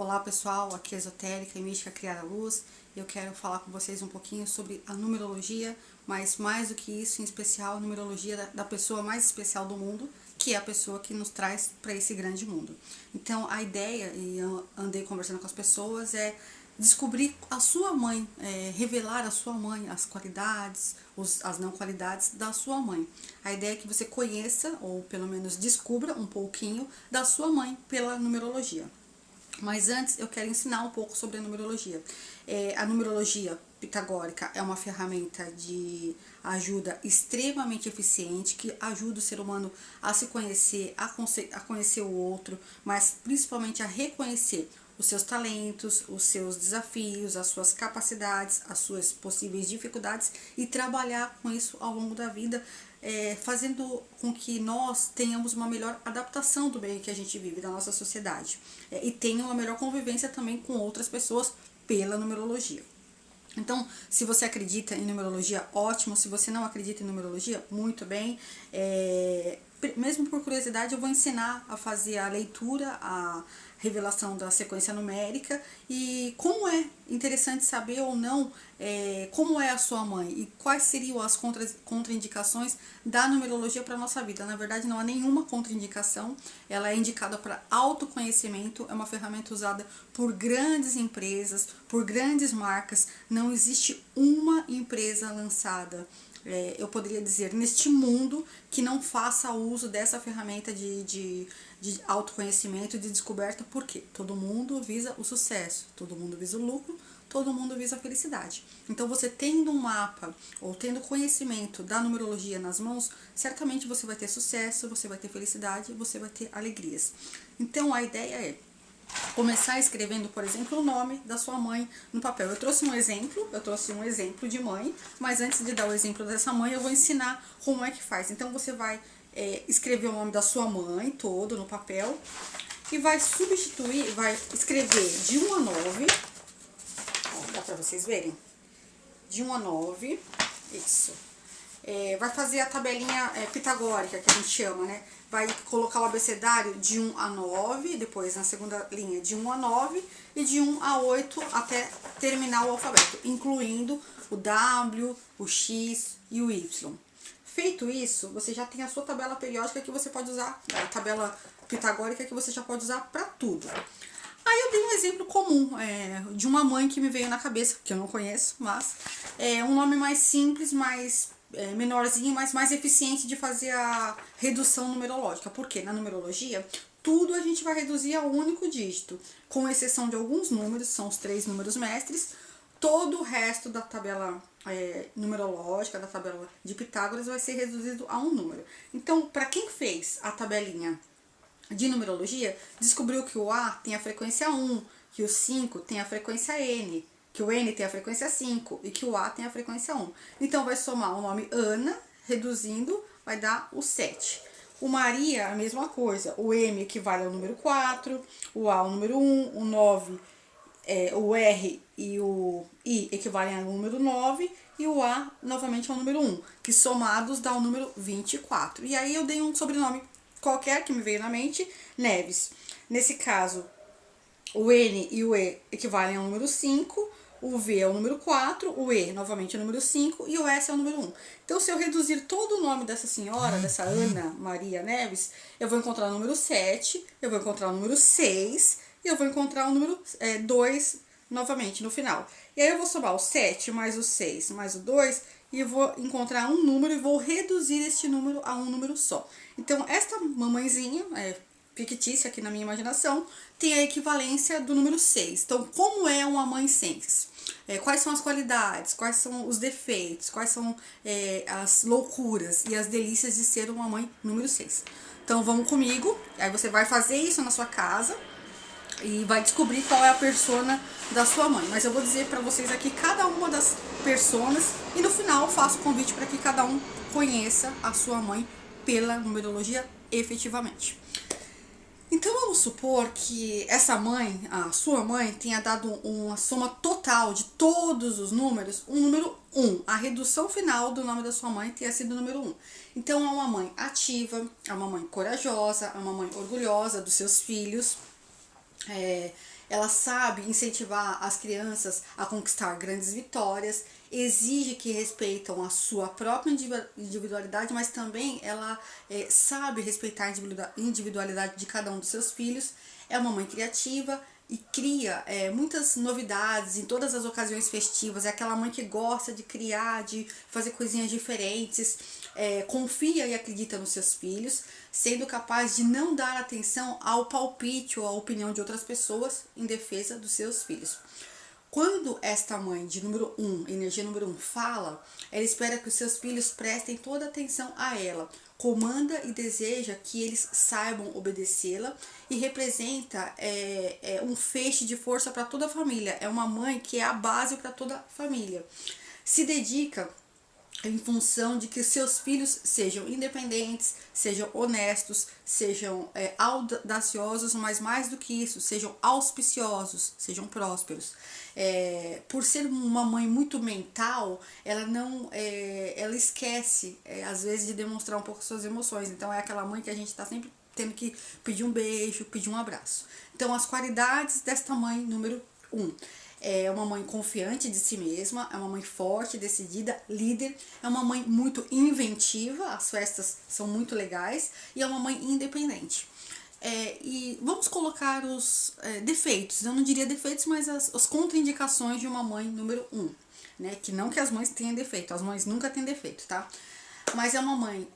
Olá pessoal, aqui é Esotérica e Mística Criar a Luz. Eu quero falar com vocês um pouquinho sobre a numerologia, mas mais do que isso, em especial a numerologia da pessoa mais especial do mundo, que é a pessoa que nos traz para esse grande mundo. Então a ideia, e eu andei conversando com as pessoas, é descobrir a sua mãe, revelar a sua mãe, as qualidades, as não qualidades da sua mãe. A ideia é que você conheça, ou pelo menos descubra um pouquinho da sua mãe pela numerologia. Mas antes eu quero ensinar um pouco sobre a numerologia. A numerologia pitagórica é uma ferramenta de ajuda extremamente eficiente, que ajuda o ser humano a se conhecer, a conhecer o outro, mas principalmente a reconhecer os seus talentos, os seus desafios, as suas capacidades, as suas possíveis dificuldades e trabalhar com isso ao longo da vida, fazendo com que nós tenhamos uma melhor adaptação do meio que a gente vive, da nossa sociedade, e tenha uma melhor convivência também com outras pessoas pela numerologia. Então, se você acredita em numerologia, ótimo. Se você não acredita em numerologia, muito bem. Mesmo por curiosidade, eu vou ensinar a fazer a leitura, a revelação da sequência numérica e como é interessante saber ou não como é a sua mãe e quais seriam as contraindicações da numerologia para a nossa vida. Na verdade, não há nenhuma contraindicação, ela é indicada para autoconhecimento, é uma ferramenta usada por grandes empresas, por grandes marcas. Não existe uma empresa lançada, eu poderia dizer, neste mundo, que não faça uso dessa ferramenta de autoconhecimento, de descoberta, porque todo mundo visa o sucesso, todo mundo visa o lucro, todo mundo visa a felicidade. Então, você tendo um mapa ou tendo conhecimento da numerologia nas mãos, certamente você vai ter sucesso, você vai ter felicidade, você vai ter alegrias. Então, a ideia é começar escrevendo, por exemplo, o nome da sua mãe no papel. Eu trouxe um exemplo de mãe, mas antes de dar o exemplo dessa mãe, eu vou ensinar como é que faz. Então, você vai escrever o nome da sua mãe todo no papel e vai substituir, vai escrever de 1 a 9, dá pra vocês verem? De 1 a 9, isso. Vai fazer a tabelinha pitagórica, que a gente chama, né? Vai colocar o abecedário de 1 a 9, depois na segunda linha de 1 a 9 e de 1 a 8 até terminar o alfabeto, incluindo o W, o X e o Y. Feito isso, você já tem a sua tabela periódica que você pode usar, a tabela pitagórica que você já pode usar para tudo. Aí eu dei um exemplo comum de uma mãe que me veio na cabeça, que eu não conheço, mas é um nome mais simples, mais menorzinho, mas mais eficiente de fazer a redução numerológica. Porque na numerologia, tudo a gente vai reduzir a um único dígito, com exceção de alguns números, são os 3 números mestres. Todo o resto da tabela numerológica, da tabela de Pitágoras, vai ser reduzido a um número. Então, para quem fez a tabelinha de numerologia, descobriu que o A tem a frequência 1, que o 5 tem a frequência N, que o N tem a frequência 5 e que o A tem a frequência 1. Então, vai somar o nome Ana, reduzindo, vai dar o 7. O Maria, a mesma coisa. O M equivale ao número 4, o A ao número 1, o 9, o R e o I equivalem ao número 9 e o A novamente ao número 1, que somados dá o número 24. E aí eu dei um sobrenome qualquer que me veio na mente, Neves. Nesse caso, o N e o E equivalem ao número 5, o V é o número 4, o E novamente é o número 5 e o S é o número 1. Então, se eu reduzir todo o nome dessa senhora, dessa Ana Maria Neves, eu vou encontrar o número 7, eu vou encontrar o número 6 e eu vou encontrar o número 2 novamente no final. E aí eu vou somar o 7 mais o 6 mais o 2 e eu vou encontrar um número e vou reduzir este número a um número só. Então, esta mamãezinha, fictícia aqui na minha imaginação, tem a equivalência do número 6. Então, como é uma mãe 6? Quais são as qualidades, quais são os defeitos, quais são as loucuras e as delícias de ser uma mãe número 6. Então, vamos comigo, aí você vai fazer isso na sua casa e vai descobrir qual é a persona da sua mãe. Mas eu vou dizer para vocês aqui cada uma das personas e no final faço o convite para que cada um conheça a sua mãe pela numerologia efetivamente. Então vamos supor que essa mãe, a sua mãe, tenha dado uma soma total de todos os números, um número 1. A redução final do nome da sua mãe tenha sido o número 1. Então é uma mãe ativa, é uma mãe corajosa, é uma mãe orgulhosa dos seus filhos, Ela sabe incentivar as crianças a conquistar grandes vitórias, exige que respeitam a sua própria individualidade, mas também ela sabe respeitar a individualidade de cada um dos seus filhos. É uma mãe criativa e cria muitas novidades em todas as ocasiões festivas. É aquela mãe que gosta de criar, de fazer coisinhas diferentes, confia e acredita nos seus filhos, sendo capaz de não dar atenção ao palpite ou à opinião de outras pessoas em defesa dos seus filhos. Quando esta mãe de número 1, energia número 1, fala, ela espera que os seus filhos prestem toda atenção a ela, comanda e deseja que eles saibam obedecê-la e representa um feixe de força para toda a família. É uma mãe que é a base para toda a família. Se dedica em função de que seus filhos sejam independentes, sejam honestos, sejam audaciosos, mas mais do que isso, sejam auspiciosos, sejam prósperos. Por ser uma mãe muito mental, ela não, ela esquece às vezes de demonstrar um pouco suas emoções. Então é aquela mãe que a gente está sempre tendo que pedir um beijo, pedir um abraço. Então as qualidades desta mãe número 1. É uma mãe confiante de si mesma, é uma mãe forte, decidida, líder, é uma mãe muito inventiva, as festas são muito legais, e é uma mãe independente. E vamos colocar os defeitos, eu não diria defeitos, mas as contraindicações de uma mãe número 1, né? Que não que as mães tenham defeito, as mães nunca têm defeito, tá? Mas é uma mãe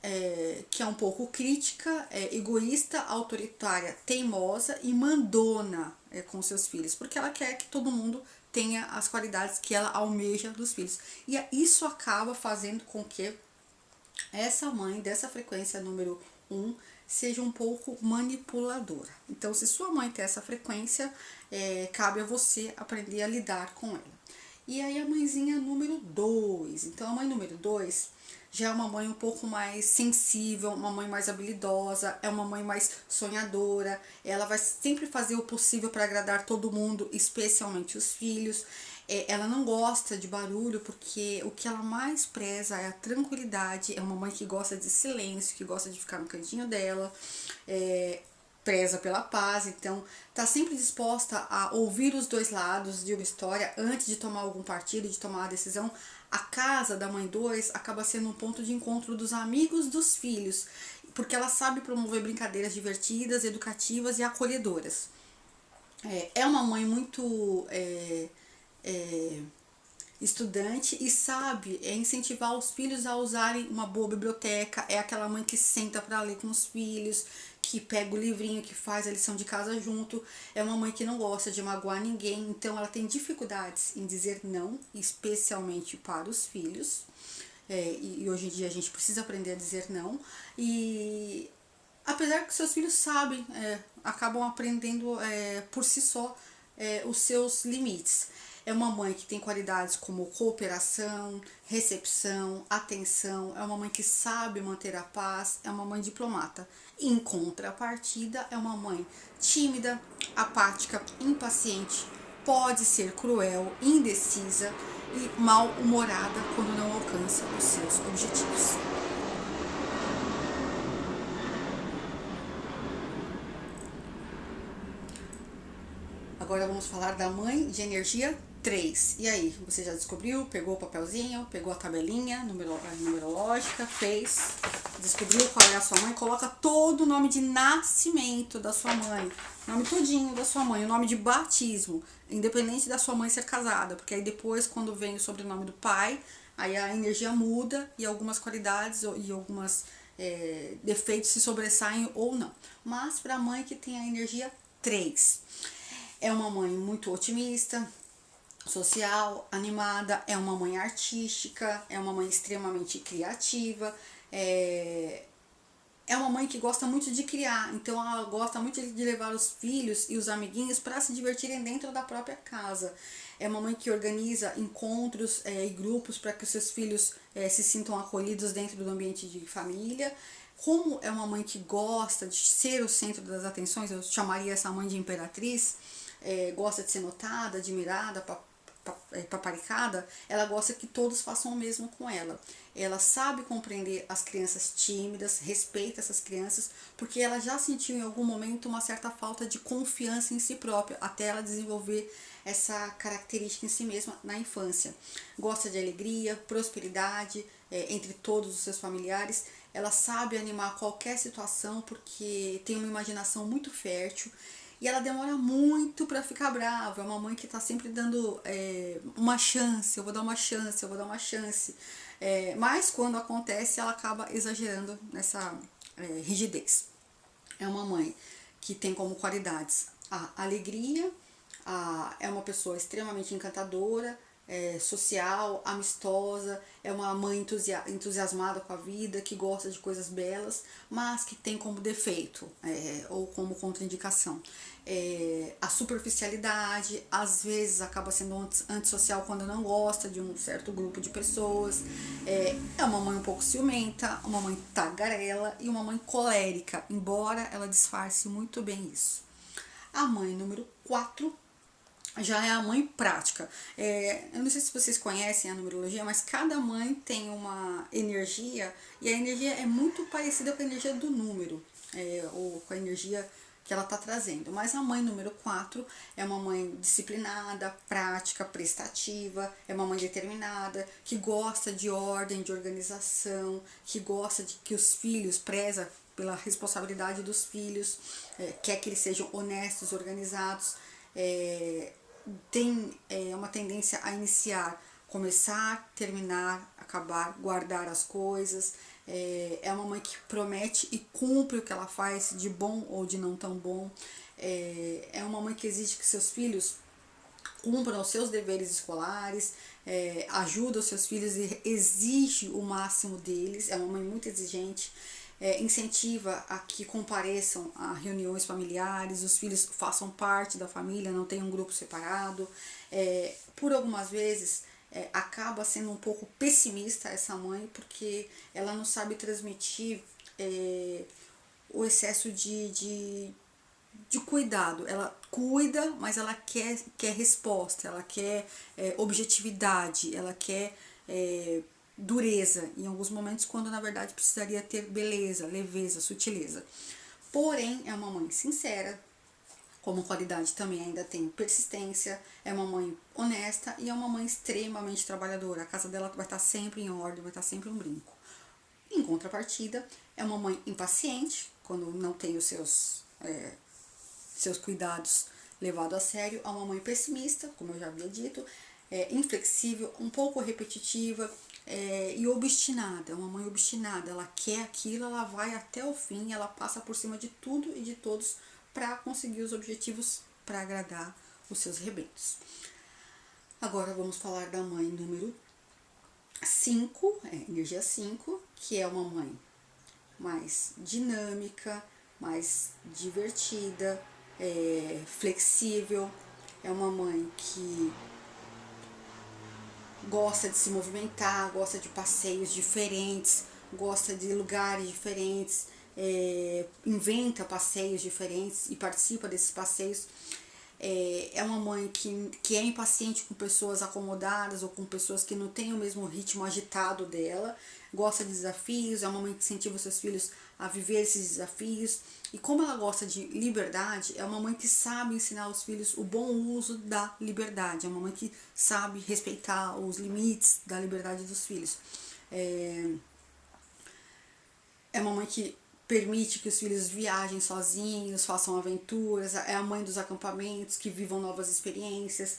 que é um pouco crítica, egoísta, autoritária, teimosa e mandona com seus filhos, porque ela quer que todo mundo tenha as qualidades que ela almeja dos filhos. E isso acaba fazendo com que essa mãe dessa frequência número 1 seja um pouco manipuladora. Então, se sua mãe tem essa frequência, cabe a você aprender a lidar com ela. E aí a mãezinha número 2. Então, a mãe número 2 já é uma mãe um pouco mais sensível, uma mãe mais habilidosa, é uma mãe mais sonhadora, ela vai sempre fazer o possível para agradar todo mundo, especialmente os filhos. Ela não gosta de barulho porque o que ela mais preza é a tranquilidade, é uma mãe que gosta de silêncio, que gosta de ficar no cantinho dela, preza pela paz, então tá sempre disposta a ouvir os dois lados de uma história antes de tomar algum partido, de tomar uma decisão. A casa da mãe 2 acaba sendo um ponto de encontro dos amigos dos filhos, porque ela sabe promover brincadeiras divertidas, educativas e acolhedoras. É uma mãe muito estudante e sabe incentivar os filhos a usarem uma boa biblioteca. É aquela mãe que senta para ler com os filhos, que pega o livrinho, que faz a lição de casa junto. É uma mãe que não gosta de magoar ninguém, então ela tem dificuldades em dizer não, especialmente para os filhos. E hoje em dia a gente precisa aprender a dizer não. E apesar que seus filhos sabem, acabam aprendendo por si só os seus limites. É uma mãe que tem qualidades como cooperação, recepção, atenção. É uma mãe que sabe manter a paz. É uma mãe diplomata. Em contrapartida, é uma mãe tímida, apática, impaciente. Pode ser cruel, indecisa e mal-humorada quando não alcança os seus objetivos. Agora vamos falar da mãe de energia 3. E aí, você já descobriu? Pegou o papelzinho, pegou a tabelinha numerológica, fez, descobriu qual é a sua mãe? Coloca todo o nome de nascimento da sua mãe, nome todinho da sua mãe, o nome de batismo, independente da sua mãe ser casada, porque aí depois, quando vem o sobrenome do pai, aí a energia muda e algumas qualidades e algumas defeitos se sobressaem ou não. Mas para a mãe que tem a energia 3, é uma mãe muito otimista, social, animada, é uma mãe artística, é uma mãe extremamente criativa, é uma mãe que gosta muito de criar, então ela gosta muito de levar os filhos e os amiguinhos para se divertirem dentro da própria casa. É uma mãe que organiza encontros e grupos para que os seus filhos se sintam acolhidos dentro do ambiente de família. Como é uma mãe que gosta de ser o centro das atenções, eu chamaria essa mãe de imperatriz, gosta de ser notada, admirada, paparicada, ela gosta que todos façam o mesmo com ela. Ela sabe compreender as crianças tímidas, respeita essas crianças, porque ela já sentiu em algum momento uma certa falta de confiança em si própria, até ela desenvolver essa característica em si mesma na infância. Gosta de alegria, prosperidade entre todos os seus familiares. Ela sabe animar qualquer situação porque tem uma imaginação muito fértil. E ela demora muito para ficar brava. É uma mãe que tá sempre dando uma chance, eu vou dar uma chance, eu vou dar uma chance. Mas quando acontece, ela acaba exagerando nessa rigidez. É uma mãe que tem como qualidades a alegria, é uma pessoa extremamente encantadora, social, amistosa, é uma mãe entusiasmada com a vida, que gosta de coisas belas, mas que tem como defeito ou como contraindicação a superficialidade, às vezes acaba sendo antissocial quando não gosta de um certo grupo de pessoas, é uma mãe um pouco ciumenta, uma mãe tagarela e uma mãe colérica, embora ela disfarce muito bem isso. A mãe número 4 já é a mãe prática. Eu não sei se vocês conhecem a numerologia, mas cada mãe tem uma energia, e a energia é muito parecida com a energia do número, ou com a energia que ela está trazendo. Mas a mãe número 4 é uma mãe disciplinada, prática, prestativa, é uma mãe determinada, que gosta de ordem, de organização, que gosta de que os filhos, preza pela responsabilidade dos filhos, quer que eles sejam honestos, organizados, tem uma tendência a iniciar, começar, terminar, acabar, guardar as coisas. É uma mãe que promete e cumpre o que ela faz, de bom ou de não tão bom. É uma mãe que exige que seus filhos cumpram os seus deveres escolares, ajuda os seus filhos e exige o máximo deles. É uma mãe muito exigente. Incentiva a que compareçam a reuniões familiares, os filhos façam parte da família, não tenham um grupo separado. Por algumas vezes acaba sendo um pouco pessimista essa mãe, porque ela não sabe transmitir o excesso de cuidado. Ela cuida, mas ela quer resposta, ela quer objetividade, ela quer dureza em alguns momentos, quando na verdade precisaria ter beleza, leveza, sutileza. Porém, é uma mãe sincera, como qualidade também ainda tem persistência, é uma mãe honesta e é uma mãe extremamente trabalhadora. A casa dela vai estar sempre em ordem, vai estar sempre um brinco. Em contrapartida, é uma mãe impaciente, quando não tem os seus cuidados levados a sério. É uma mãe pessimista, como eu já havia dito, inflexível, um pouco repetitiva, e obstinada. É uma mãe obstinada, ela quer aquilo, ela vai até o fim, ela passa por cima de tudo e de todos para conseguir os objetivos, para agradar os seus rebentos. Agora vamos falar da mãe número 5, energia 5, que é uma mãe mais dinâmica, mais divertida, flexível, é uma mãe que gosta de se movimentar, gosta de passeios diferentes, gosta de lugares diferentes, inventa passeios diferentes e participa desses passeios. É uma mãe que é impaciente com pessoas acomodadas ou com pessoas que não têm o mesmo ritmo agitado dela, gosta de desafios, é uma mãe que incentiva os seus filhos a viver esses desafios. E como ela gosta de liberdade, é uma mãe que sabe ensinar aos filhos o bom uso da liberdade, é uma mãe que sabe respeitar os limites da liberdade dos filhos. É uma mãe que permite que os filhos viajem sozinhos, façam aventuras, é a mãe dos acampamentos, que vivam novas experiências.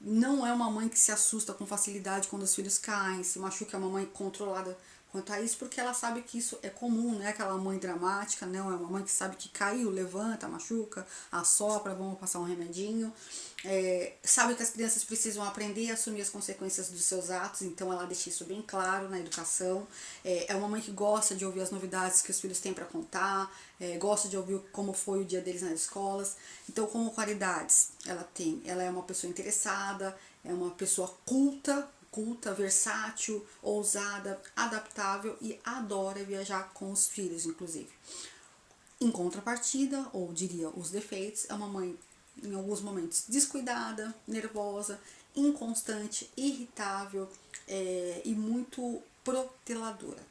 Não é uma mãe que se assusta com facilidade quando os filhos caem, se machuca. É uma mãe controlada quanto a isso, porque ela sabe que isso é comum, não é aquela mãe dramática, não, é uma mãe que sabe que caiu, levanta, machuca, assopra, vamos passar um remedinho. Sabe que as crianças precisam aprender a assumir as consequências dos seus atos, então ela deixa isso bem claro na educação. É uma mãe que gosta de ouvir as novidades que os filhos têm para contar, gosta de ouvir como foi o dia deles nas escolas. Então, como qualidades, ela é uma pessoa interessada, é uma pessoa culta, versátil, ousada, adaptável e adora viajar com os filhos, inclusive. Em contrapartida, ou diria os defeitos, é uma mãe em alguns momentos descuidada, nervosa, inconstante, irritável e muito proteladora.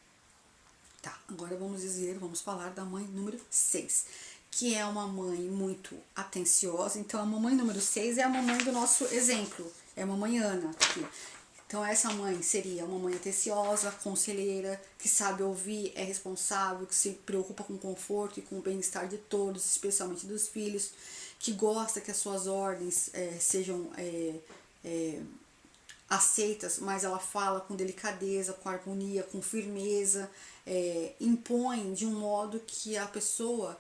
Tá, agora vamos falar da mãe número 6, que é uma mãe muito atenciosa. Então a mamãe número 6 é a mamãe do nosso exemplo, é a mamãe Ana aqui. Então essa mãe seria uma mãe atenciosa, conselheira, que sabe ouvir, é responsável, que se preocupa com o conforto e com o bem-estar de todos, especialmente dos filhos, que gosta que as suas ordens sejam aceitas, mas ela fala com delicadeza, com harmonia, com firmeza, impõe de um modo que a pessoa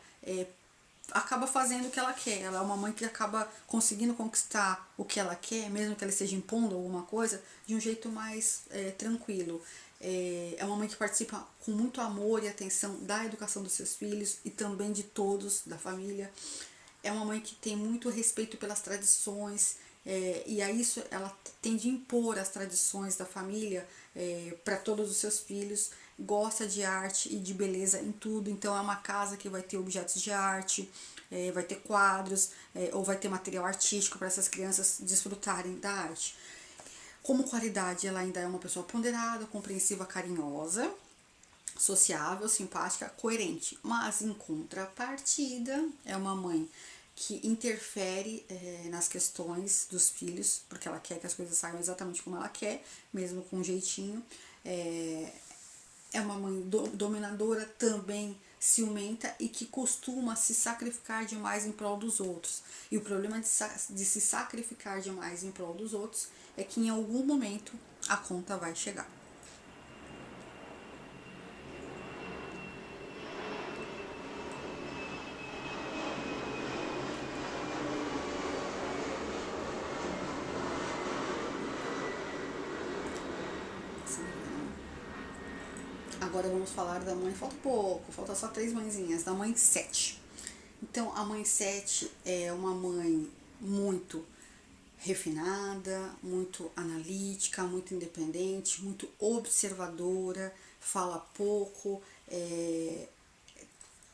acaba fazendo o que ela quer. Ela é uma mãe que acaba conseguindo conquistar o que ela quer, mesmo que ela esteja impondo alguma coisa, de um jeito mais tranquilo. É uma mãe que participa com muito amor e atenção da educação dos seus filhos e também de todos da família. É uma mãe que tem muito respeito pelas tradições, e a isso ela tende a impor as tradições da família para todos os seus filhos. Gosta de arte e de beleza em tudo, então é uma casa que vai ter objetos de arte, vai ter quadros, ou vai ter material artístico para essas crianças desfrutarem da arte. Como qualidade, ela ainda é uma pessoa ponderada, compreensiva, carinhosa, sociável, simpática, coerente, mas em contrapartida é uma mãe que interfere nas questões dos filhos, porque ela quer que as coisas saiam exatamente como ela quer, mesmo com um jeitinho. É uma mãe dominadora, também ciumenta e que costuma se sacrificar demais em prol dos outros. E o problema de se sacrificar demais em prol dos outros é que em algum momento a conta vai chegar. Agora vamos falar da mãe, falta pouco, falta só 3 mãezinhas, da mãe 7. Então a mãe 7 é uma mãe muito refinada, muito analítica, muito independente, muito observadora, fala pouco,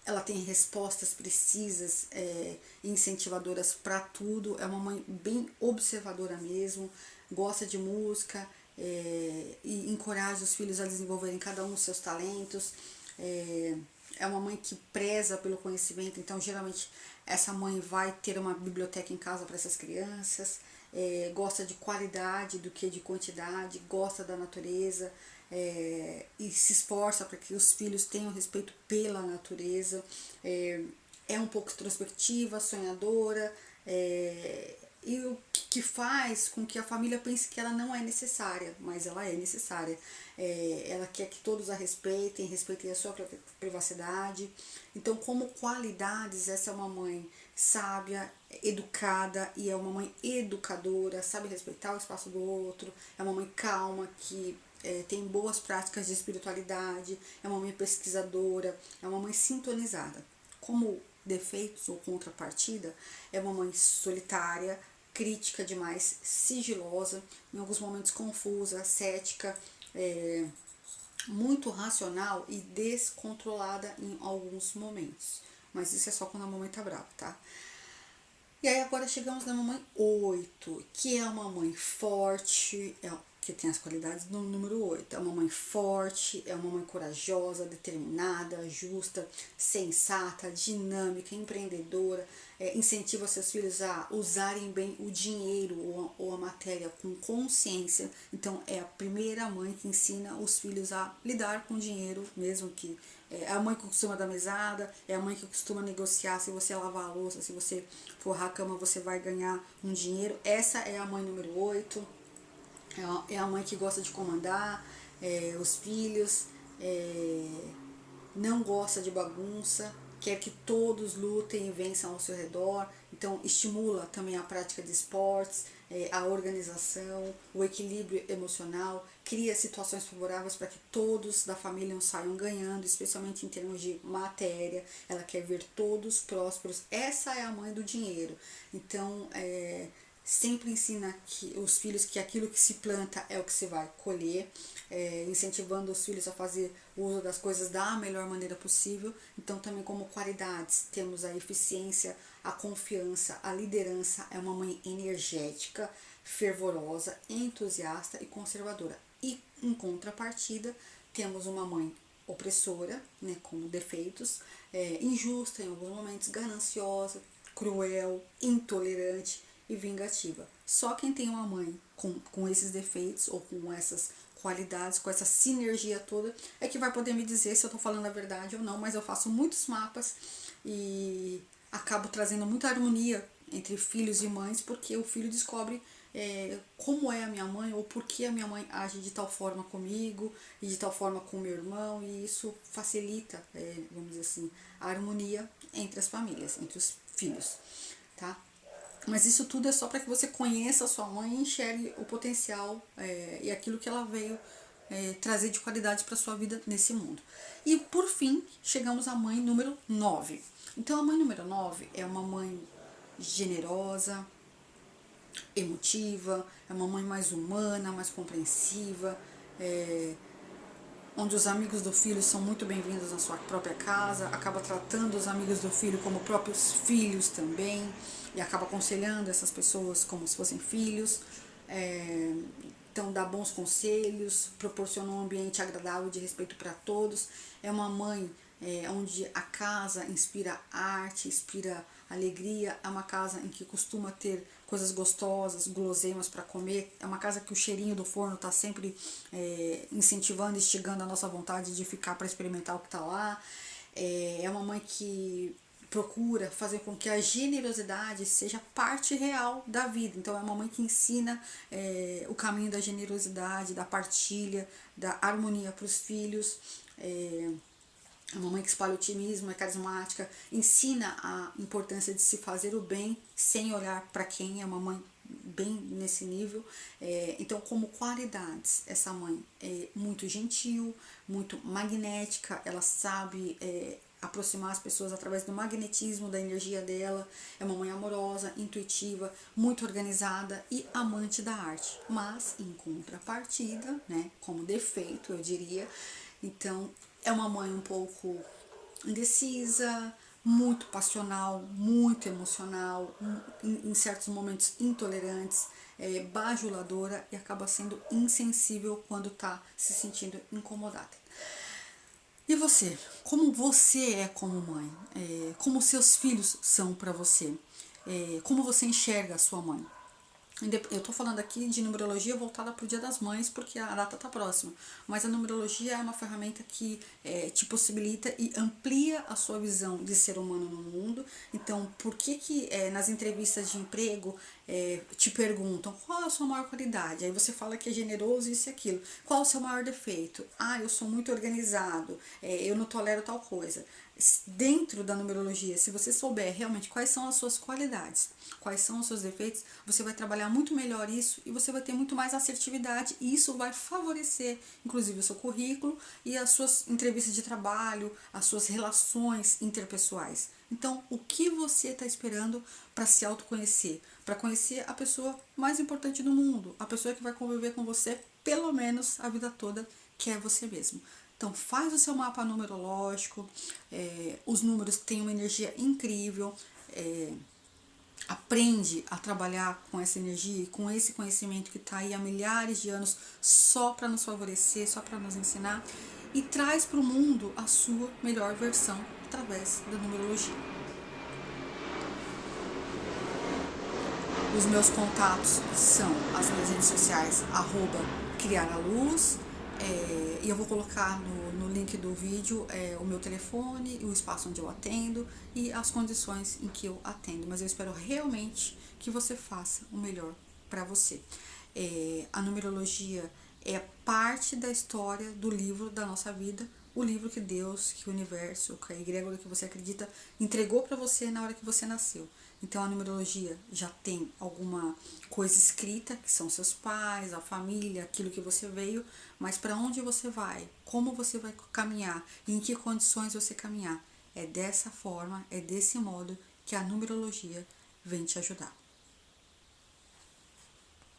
ela tem respostas precisas e incentivadoras para tudo. É uma mãe bem observadora mesmo, gosta de música e encoraja os filhos a desenvolverem cada um os seus talentos. É uma mãe que preza pelo conhecimento, então geralmente essa mãe vai ter uma biblioteca em casa para essas crianças. Gosta de qualidade do que de quantidade, gosta da natureza, e se esforça para que os filhos tenham respeito pela natureza. É um pouco introspectiva, sonhadora, e o que faz com que a família pense que ela não é necessária, mas ela é necessária. Ela quer que todos a respeitem a sua privacidade. Então, como qualidades, essa é uma mãe sábia, educada, e é uma mãe educadora, sabe respeitar o espaço do outro, é uma mãe calma, que tem boas práticas de espiritualidade, é uma mãe pesquisadora, é uma mãe sintonizada. Como defeitos ou contrapartida, é uma mãe solitária, crítica demais, sigilosa, em alguns momentos confusa, cética, muito racional e descontrolada em alguns momentos. Mas isso é só quando a mamãe tá brava, tá? E aí agora chegamos na mamãe 8, que é uma mãe forte, que tem as qualidades do número 8. É uma mãe forte, é uma mãe corajosa, determinada, justa, sensata, dinâmica, empreendedora, incentiva seus filhos a usarem bem o dinheiro ou a matéria com consciência. Então é a primeira mãe que ensina os filhos a lidar com o dinheiro, mesmo que é a mãe que costuma dar mesada, é a mãe que costuma negociar, se você lavar a louça, se você forrar a cama, você vai ganhar um dinheiro. Essa é a mãe número 8. É a mãe que gosta de comandar os filhos, não gosta de bagunça, quer que todos lutem e vençam ao seu redor. Então estimula também a prática de esportes, a organização, o equilíbrio emocional, cria situações favoráveis para que todos da família saiam ganhando, especialmente em termos de matéria. Ela quer ver todos prósperos. Essa é a mãe do dinheiro. Então sempre ensina que os filhos que aquilo que se planta é o que se vai colher, incentivando os filhos a fazer o uso das coisas da melhor maneira possível. Então também como qualidades temos a eficiência, a confiança, a liderança. É uma mãe energética, fervorosa, entusiasta e conservadora. E em contrapartida temos uma mãe opressora, né, com defeitos, injusta em alguns momentos, gananciosa, cruel, intolerante e vingativa. Só quem tem uma mãe com esses defeitos ou com essas qualidades, com essa sinergia toda, é que vai poder me dizer se eu estou falando a verdade ou não. Mas eu faço muitos mapas e acabo trazendo muita harmonia entre filhos e mães, porque o filho descobre como é a minha mãe ou por que a minha mãe age de tal forma comigo e de tal forma com o meu irmão, e isso facilita, vamos dizer assim, a harmonia entre as famílias, entre os filhos, tá? Mas isso tudo é só para que você conheça a sua mãe e enxergue o potencial e aquilo que ela veio trazer de qualidade para sua vida nesse mundo. E por fim, chegamos à mãe número 9. Então a mãe número 9 é uma mãe generosa, emotiva, é uma mãe mais humana, mais compreensiva, onde os amigos do filho são muito bem-vindos na sua própria casa, acaba tratando os amigos do filho como próprios filhos também, e acaba aconselhando essas pessoas como se fossem filhos, então dá bons conselhos, proporciona um ambiente agradável de respeito para todos. É uma mãe onde a casa inspira arte, inspira alegria, é uma casa em que costuma ter coisas gostosas, guloseimas para comer, é uma casa que o cheirinho do forno está sempre incentivando, instigando a nossa vontade de ficar para experimentar o que está lá. É uma mãe que procura fazer com que a generosidade seja parte real da vida. Então é uma mãe que ensina o caminho da generosidade, da partilha, da harmonia para os filhos. É uma mãe que espalha otimismo, é carismática, ensina a importância de se fazer o bem sem olhar para quem. É uma mãe bem nesse nível. Então, como qualidades, essa mãe é muito gentil, muito magnética, ela sabe aproximar as pessoas através do magnetismo, da energia dela. É uma mãe amorosa, intuitiva, muito organizada e amante da arte. Mas, em contrapartida, né, como defeito, eu diria, então é uma mãe um pouco indecisa, muito passional, muito emocional, em certos momentos intolerantes, bajuladora e acaba sendo insensível quando está se sentindo incomodada. E você? Como você é como mãe? Como seus filhos são para você? Como você enxerga a sua mãe? Eu estou falando aqui de numerologia voltada para o Dia das Mães, porque a data está próxima. Mas a numerologia é uma ferramenta que te possibilita e amplia a sua visão de ser humano no mundo. Então, por que nas entrevistas de emprego te perguntam qual é a sua maior qualidade? Aí você fala que é generoso, isso e aquilo. Qual é o seu maior defeito? Ah, eu sou muito organizado, eu não tolero tal coisa. Dentro da numerologia, se você souber realmente quais são as suas qualidades, quais são os seus defeitos, você vai trabalhar muito melhor isso e você vai ter muito mais assertividade, e isso vai favorecer inclusive o seu currículo e as suas entrevistas de trabalho, as suas relações interpessoais. Então, o que você está esperando para se autoconhecer? Para conhecer a pessoa mais importante do mundo, a pessoa que vai conviver com você pelo menos a vida toda, que é você mesmo. Então faz o seu mapa numerológico, os números têm uma energia incrível, aprende a trabalhar com essa energia e com esse conhecimento que está aí há milhares de anos só para nos favorecer, só para nos ensinar, e traz para o mundo a sua melhor versão através da numerologia. Os meus contatos são as minhas redes sociais, @criaraluz, e eu vou colocar no link do vídeo o meu telefone, o espaço onde eu atendo e as condições em que eu atendo. Mas eu espero realmente que você faça o melhor para você. A numerologia é parte da história do livro da nossa vida, o livro que Deus, que o universo, que a egrégora que você acredita entregou para você na hora que você nasceu. Então a numerologia já tem alguma coisa escrita, que são seus pais, a família, aquilo que você veio, mas para onde você vai, como você vai caminhar, em que condições você caminhar. É dessa forma, é desse modo que a numerologia vem te ajudar.